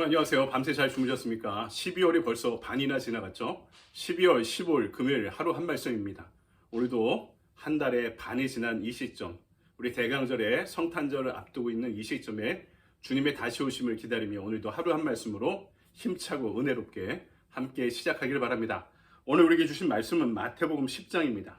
여러분 안녕하세요. 밤새 잘 주무셨습니까? 12월이 벌써 반이나 지나갔죠? 12월 15일 금요일 하루 한 말씀입니다. 오늘도 한 달의 반이 지난 이 시점, 우리 대강절의 성탄절을 앞두고 있는 이 시점에 주님의 다시 오심을 기다리며 오늘도 하루 한 말씀으로 힘차고 은혜롭게 함께 시작하기를 바랍니다. 오늘 우리에게 주신 말씀은 마태복음 10장입니다.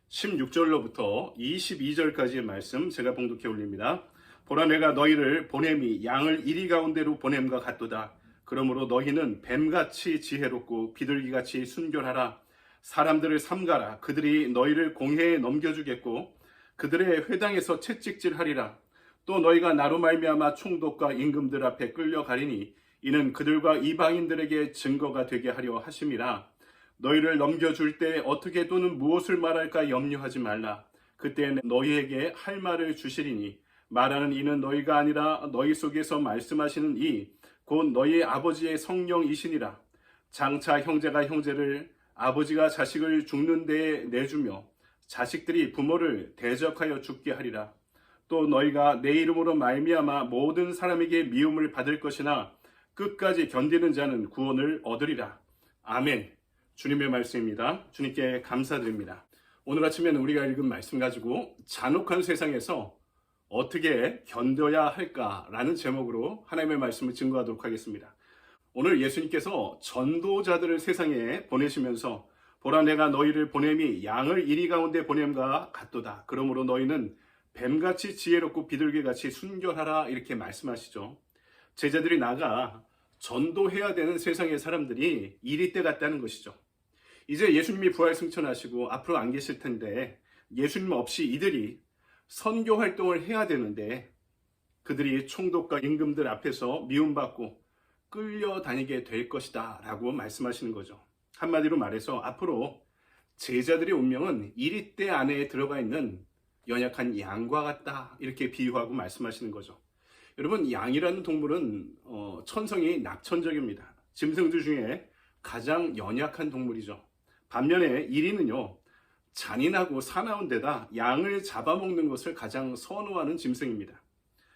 16절로부터 22절까지의 말씀 제가 봉독해 올립니다. 보라, 내가 너희를 보냄이 양을 이리 가운데로 보냄과 같도다. 그러므로 너희는 뱀같이 지혜롭고 비둘기같이 순결하라. 사람들을 삼가라. 그들이 너희를 공회에 넘겨주겠고 그들의 회당에서 채찍질하리라. 또 너희가 나로 말미암아 총독과 임금들 앞에 끌려가리니 이는 그들과 이방인들에게 증거가 되게 하려 하심이라. 너희를 넘겨줄 때 어떻게 또는 무엇을 말할까 염려하지 말라. 그때는 너희에게 할 말을 주시리니 말하는 이는 너희가 아니라 너희 속에서 말씀하시는 이 곧 너희 아버지의 성령이시니라. 장차 형제가 형제를, 아버지가 자식을 죽는 데에 내주며 자식들이 부모를 대적하여 죽게 하리라. 또 너희가 내 이름으로 말미암아 모든 사람에게 미움을 받을 것이나 끝까지 견디는 자는 구원을 얻으리라. 아멘. 주님의 말씀입니다. 주님께 감사드립니다. 오늘 아침에는 우리가 읽은 말씀 가지고 잔혹한 세상에서 어떻게 견뎌야 할까라는 제목으로 하나님의 말씀을 증거하도록 하겠습니다. 오늘 예수님께서 전도자들을 세상에 보내시면서 보라, 내가 너희를 보냄이 양을 이리 가운데 보냄과 같도다. 그러므로 너희는 뱀같이 지혜롭고 비둘기같이 순결하라, 이렇게 말씀하시죠. 제자들이 나가 전도해야 되는 세상의 사람들이 이리 때 같다는 것이죠. 이제 예수님이 부활 승천하시고 앞으로 안 계실 텐데 예수님 없이 이들이 선교 활동을 해야 되는데 그들이 총독과 임금들 앞에서 미움받고 끌려다니게 될 것이다 라고 말씀하시는 거죠. 한마디로 말해서 앞으로 제자들의 운명은 이리떼 안에 들어가 있는 연약한 양과 같다, 이렇게 비유하고 말씀하시는 거죠. 여러분, 양이라는 동물은 천성이 낙천적입니다. 짐승들 중에 가장 연약한 동물이죠. 반면에 이리는요, 잔인하고 사나운 데다 양을 잡아먹는 것을 가장 선호하는 짐승입니다.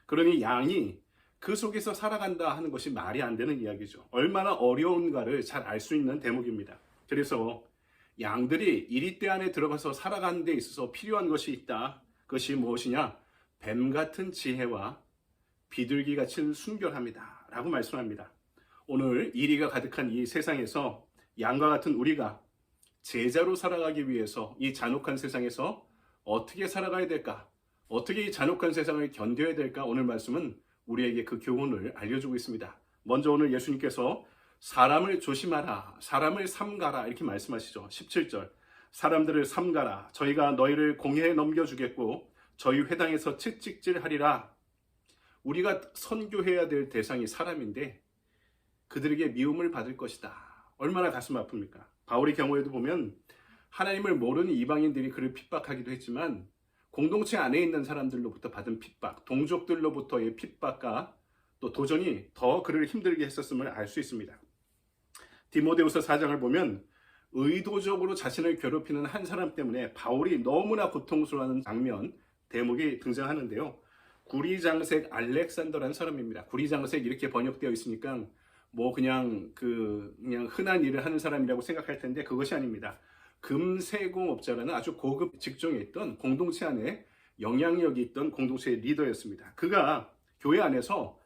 그러니 양이 그 속에서 살아간다 하는 것이 말이 안 되는 이야기죠. 얼마나 어려운가를 잘 알 수 있는 대목입니다. 그래서 양들이 이리떼 안에 들어가서 살아가는 데 있어서 필요한 것이 있다. 그것이 무엇이냐? 뱀 같은 지혜와 비둘기 같은 순결함이다 라고 말씀합니다. 오늘 이리가 가득한 이 세상에서 양과 같은 우리가 제자로 살아가기 위해서 이 잔혹한 세상에서 어떻게 살아가야 될까? 어떻게 이 잔혹한 세상을 견뎌야 될까? 오늘 말씀은 우리에게 그 교훈을 알려주고 있습니다. 먼저 오늘 예수님께서 사람을 조심하라, 사람을 삼가라, 이렇게 말씀하시죠. 17절, 사람들을 삼가라. 저희가 너희를 공회에 넘겨주겠고 저희 회당에서 채찍질하리라. 우리가 선교해야 될 대상이 사람인데 그들에게 미움을 받을 것이다. 얼마나 가슴 아픕니까? 바울의 경우에도 보면 하나님을 모르는 이방인들이 그를 핍박하기도 했지만 공동체 안에 있는 사람들로부터 받은 핍박, 동족들로부터의 핍박과 또 도전이 더 그를 힘들게 했었음을 알 수 있습니다. 디모데후서 4장을 보면 의도적으로 자신을 괴롭히는 한 사람 때문에 바울이 너무나 고통스러워하는 장면, 대목이 등장하는데요. 구리장색 알렉산더라는 사람입니다. 구리장색 이렇게 번역되어 있으니까 그냥 흔한 일을 하는 사람이라고 생각할 텐데 그것이 아닙니다. 금세공업자라는 아주 고급 직종에 있던, 공동체 안에 영향력이 있던 공동체의 리더였습니다. 그가 교회 안에서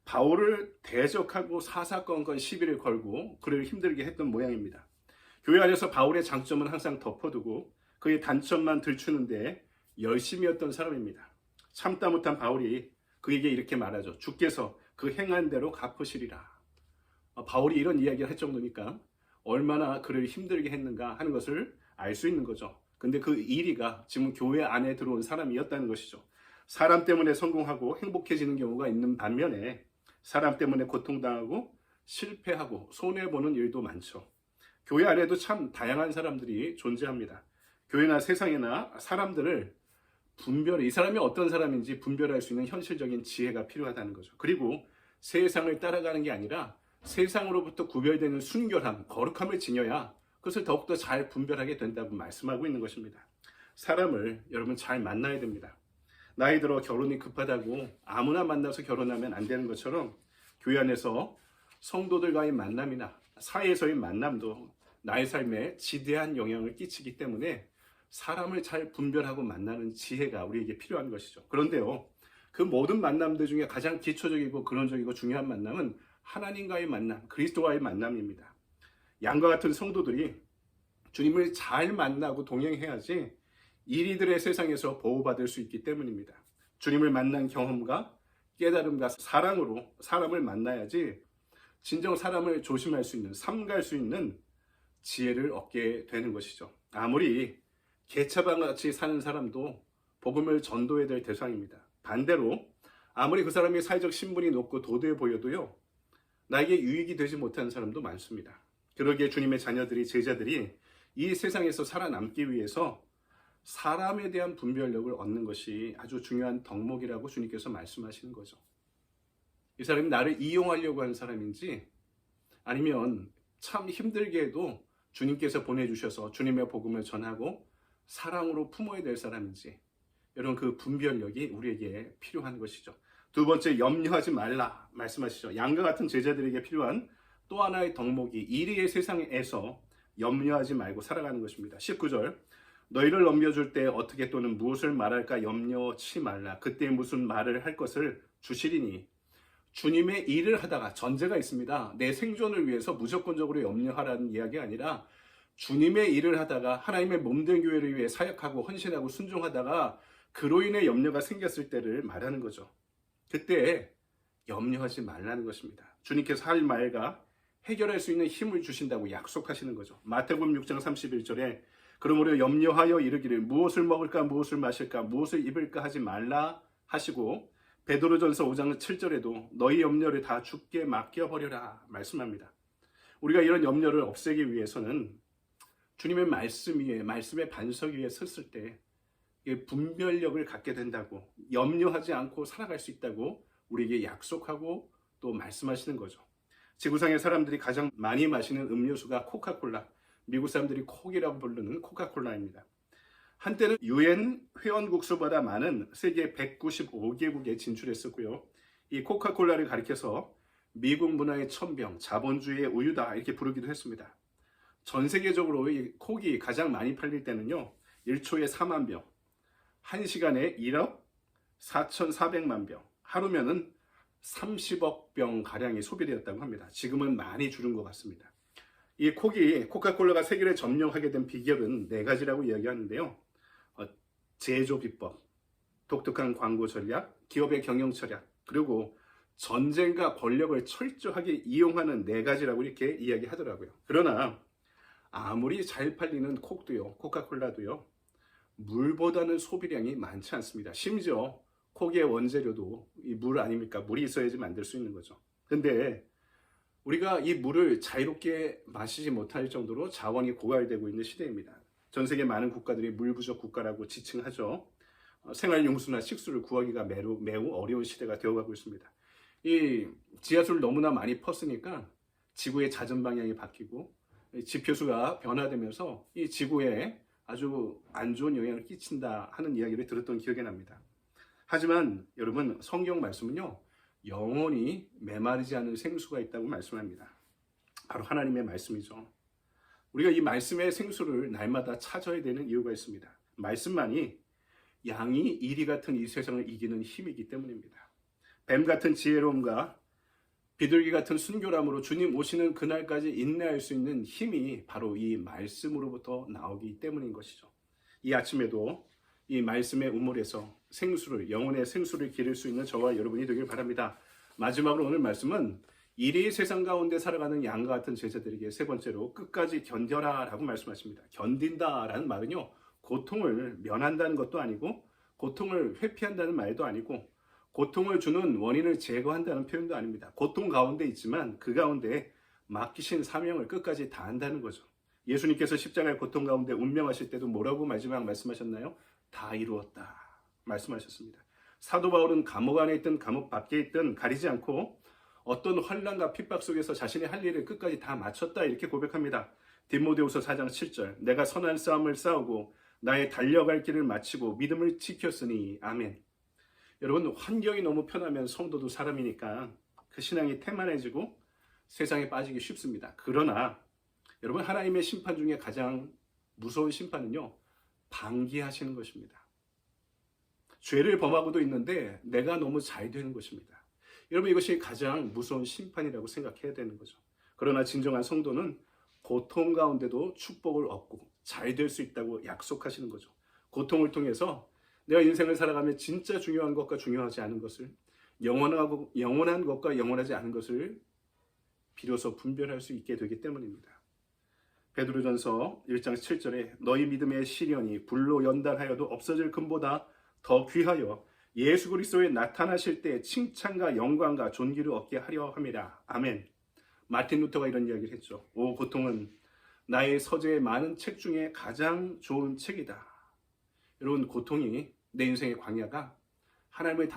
바울을 대적하고 사사건건 시비를 걸고 그를 힘들게 했던 모양입니다. 교회 안에서 바울의 장점은 항상 덮어두고 그의 단점만 들추는데 열심이었던 사람입니다. 참다 못한 바울이 그에게 이렇게 말하죠. 주께서 그 행한 대로 갚으시리라. 바울이 이런 이야기를 할 정도니까 얼마나 그를 힘들게 했는가 하는 것을 알 수 있는 거죠. 근데 그 이리가 지금 교회 안에 들어온 사람이었다는 것이죠. 사람 때문에 성공하고 행복해지는 경우가 있는 반면에 사람 때문에 고통당하고 실패하고 손해보는 일도 많죠. 교회 안에도 참 다양한 사람들이 존재합니다. 교회나 세상이나 사람들을 이 사람이 어떤 사람인지 분별할 수 있는 현실적인 지혜가 필요하다는 거죠. 그리고 세상을 따라가는 게 아니라 세상으로부터 구별되는 순결함, 거룩함을 지녀야 그것을 더욱더 잘 분별하게 된다고 말씀하고 있는 것입니다. 사람을 여러분 잘 만나야 됩니다. 나이 들어 결혼이 급하다고 아무나 만나서 결혼하면 안 되는 것처럼 교회 안에서 성도들과의 만남이나 사회에서의 만남도 나의 삶에 지대한 영향을 끼치기 때문에 사람을 잘 분별하고 만나는 지혜가 우리에게 필요한 것이죠. 그런데요, 그 모든 만남들 중에 가장 기초적이고 근원적이고 중요한 만남은 하나님과의 만남, 그리스도와의 만남입니다. 양과 같은 성도들이 주님을 잘 만나고 동행해야지 이리들의 세상에서 보호받을 수 있기 때문입니다. 주님을 만난 경험과 깨달음과 사랑으로 사람을 만나야지 진정 사람을 조심할 수 있는, 삼갈 수 있는 지혜를 얻게 되는 것이죠. 아무리 개차반같이 사는 사람도 복음을 전도해야 될 대상입니다. 반대로 아무리 그 사람이 사회적 신분이 높고 도도해 보여도요, 나에게 유익이 되지 못하는 사람도 많습니다. 그러기에 주님의 자녀들이, 제자들이 이 세상에서 살아남기 위해서 사람에 대한 분별력을 얻는 것이 아주 중요한 덕목이라고 주님께서 말씀하시는 거죠. 이 사람이 나를 이용하려고 하는 사람인지, 아니면 참 힘들게 해도 주님께서 보내주셔서 주님의 복음을 전하고 사랑으로 품어야 될 사람인지, 이런 그 분별력이 우리에게 필요한 것이죠. 두 번째, 염려하지 말라 말씀하시죠. 양과 같은 제자들에게 필요한 또 하나의 덕목이 이리의 세상에서 염려하지 말고 살아가는 것입니다. 19절, 너희를 넘겨줄 때 어떻게 또는 무엇을 말할까 염려치 말라. 그때 무슨 말을 할 것을 주시리니. 주님의 일을 하다가, 전제가 있습니다. 내 생존을 위해서 무조건적으로 염려하라는 이야기 아니라 주님의 일을 하다가 하나님의 몸된 교회를 위해 사역하고 헌신하고 순종하다가 그로 인해 염려가 생겼을 때를 말하는 거죠. 그때 염려하지 말라는 것입니다. 주님께서 할 말과 해결할 수 있는 힘을 주신다고 약속하시는 거죠. 마태복음 6장 31절에 그러므로 염려하여 이르기를 무엇을 먹을까 무엇을 마실까 무엇을 입을까 하지 말라 하시고, 베드로전서 5장 7절에도 너희 염려를 다 주께 맡겨버려라 말씀합니다. 우리가 이런 염려를 없애기 위해서는 주님의 말씀 위에, 말씀의 반석 위에 섰을 때 분별력을 갖게 된다고, 염려하지 않고 살아갈 수 있다고 우리에게 약속하고 또 말씀하시는 거죠. 지구상의 사람들이 가장 많이 마시는 음료수가 코카콜라, 미국 사람들이 콕이라고 부르는 코카콜라입니다. 한때는 UN 회원국수보다 많은 세계 195개국에 진출했었고요. 이 코카콜라를 가리켜서 미국 문화의 천병, 자본주의의 우유다 이렇게 부르기도 했습니다. 전 세계적으로 이 콕이 가장 많이 팔릴 때는요, 1초에 4만 병, 1시간에 1억 4,400만 병, 하루면은 30억 병 가량이 소비되었다고 합니다. 지금은 많이 줄은 것 같습니다. 이 코카콜라가 세계를 점령하게 된 비결은 4가지라고 이야기하는데요. 제조 비법, 독특한 광고 전략, 기업의 경영 철학, 그리고 전쟁과 권력을 철저하게 이용하는 4가지라고 이렇게 이야기하더라고요. 그러나 아무리 잘 팔리는 콕도요, 코카콜라도요, 물보다는 소비량이 많지 않습니다. 심지어 콕의 원재료도 이 물 아닙니까? 물이 있어야지 만들 수 있는 거죠. 근데 우리가 이 물을 자유롭게 마시지 못할 정도로 자원이 고갈되고 있는 시대입니다. 전 세계 많은 국가들이 물 부족 국가라고 지칭하죠. 생활용수나 식수를 구하기가 매우 어려운 시대가 되어가고 있습니다. 이 지하수를 너무나 많이 펐으니까 지구의 자전 방향이 바뀌고 지표수가 변화되면서 이 지구에 아주 안 좋은 영향을 끼친다 하는 이야기를 들었던 기억이 납니다. 하지만 여러분, 성경 말씀은요, 영원히 메마르지 않은 생수가 있다고 말씀합니다. 바로 하나님의 말씀이죠. 우리가 이 말씀의 생수를 날마다 찾아야 되는 이유가 있습니다. 말씀만이 양이 이리 같은 이 세상을 이기는 힘이기 때문입니다. 뱀 같은 지혜로움과 비둘기 같은 순교람으로 주님 오시는 그날까지 인내할 수 있는 힘이 바로 이 말씀으로부터 나오기 때문인 것이죠. 이 아침에도 이 말씀의 우물에서 생수를, 영혼의 생수를 기를 수 있는 저와 여러분이 되길 바랍니다. 마지막으로 오늘 말씀은 이리 세상 가운데 살아가는 양과 같은 제자들에게 세 번째로 끝까지 견뎌라 라고 말씀하십니다. 견딘다라는 말은요, 고통을 면한다는 것도 아니고 고통을 회피한다는 말도 아니고 고통을 주는 원인을 제거한다는 표현도 아닙니다. 고통 가운데 있지만 그 가운데 맡기신 사명을 끝까지 다한다는 거죠. 예수님께서 십자가의 고통 가운데 운명하실 때도 뭐라고 마지막 말씀하셨나요? 다 이루었다 말씀하셨습니다. 사도 바울은 감옥 안에 있든 감옥 밖에 있든 가리지 않고 어떤 환난과 핍박 속에서 자신의 할 일을 끝까지 다 마쳤다 이렇게 고백합니다. 디모데후서 4장 7절, 내가 선한 싸움을 싸우고 나의 달려갈 길을 마치고 믿음을 지켰으니 아멘. 여러분, 환경이 너무 편하면 성도도 사람이니까 그 신앙이 태만해지고 세상에 빠지기 쉽습니다. 그러나 여러분, 하나님의 심판 중에 가장 무서운 심판은요, 방기하시는 것입니다. 죄를 범하고도 있는데 내가 너무 잘 되는 것입니다. 여러분, 이것이 가장 무서운 심판이라고 생각해야 되는 거죠. 그러나 진정한 성도는 고통 가운데도 축복을 얻고 잘 될 수 있다고 약속하시는 거죠. 고통을 통해서 내가 인생을 살아가며 진짜 중요한 것과 중요하지 않은 것을, 영원한 것과 영원하지 않은 것을 비로소 분별할 수 있게 되기 때문입니다. 베드로전서 1장 7절에 너희 믿음의 시련이 불로 연단하여도 없어질 금보다 더 귀하여 예수 그리스도에 나타나실 때 칭찬과 영광과 존귀를 얻게 하려 함이라. 아멘. 마틴 루터가 이런 이야기를 했죠. 오, 고통은 나의 서재의 많은 책 중에 가장 좋은 책이다. 여러분, 고통이 내 인생의 광야가 하나님을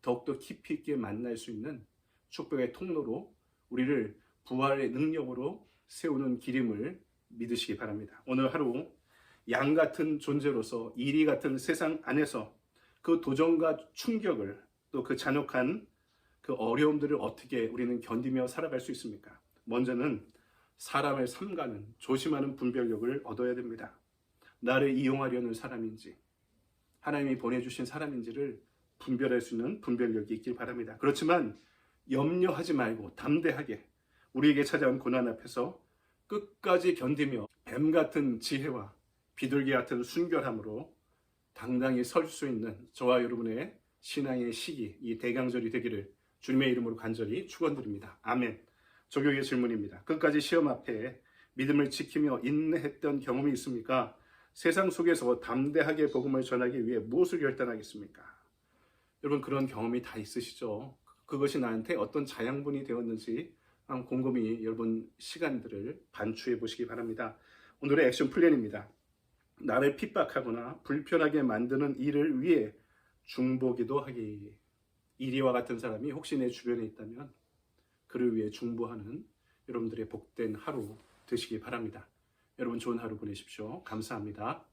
더욱더 깊이 있게 만날 수 있는 축복의 통로로 우리를 부활의 능력으로 세우는 길임을 믿으시기 바랍니다. 오늘 하루 양 같은 존재로서 이리 같은 세상 안에서 그 도전과 충격을, 또 그 잔혹한 그 어려움들을 어떻게 우리는 견디며 살아갈 수 있습니까? 먼저는 사람을 삼가는, 조심하는 분별력을 얻어야 됩니다. 나를 이용하려는 사람인지 하나님이 보내주신 사람인지를 분별할 수 있는 분별력이 있길 바랍니다. 그렇지만 염려하지 말고 담대하게 우리에게 찾아온 고난 앞에서 끝까지 견디며 뱀 같은 지혜와 비둘기 같은 순결함으로 당당히 설 수 있는 저와 여러분의 신앙의 시기, 이 대강절이 되기를 주님의 이름으로 간절히 축원드립니다. 아멘. 조교의 질문입니다. 끝까지 시험 앞에 믿음을 지키며 인내했던 경험이 있습니까? 세상 속에서 담대하게 복음을 전하기 위해 무엇을 결단하겠습니까? 여러분, 그런 경험이 다 있으시죠? 그것이 나한테 어떤 자양분이 되었는지 곰곰이 여러분 시간들을 반추해 보시기 바랍니다. 오늘의 액션 플랜입니다. 나를 핍박하거나 불편하게 만드는 일을 위해 중보기도 하기. 이리와 같은 사람이 혹시 내 주변에 있다면 그를 위해 중보하는 여러분들의 복된 하루 되시기 바랍니다. 여러분, 좋은 하루 보내십시오. 감사합니다.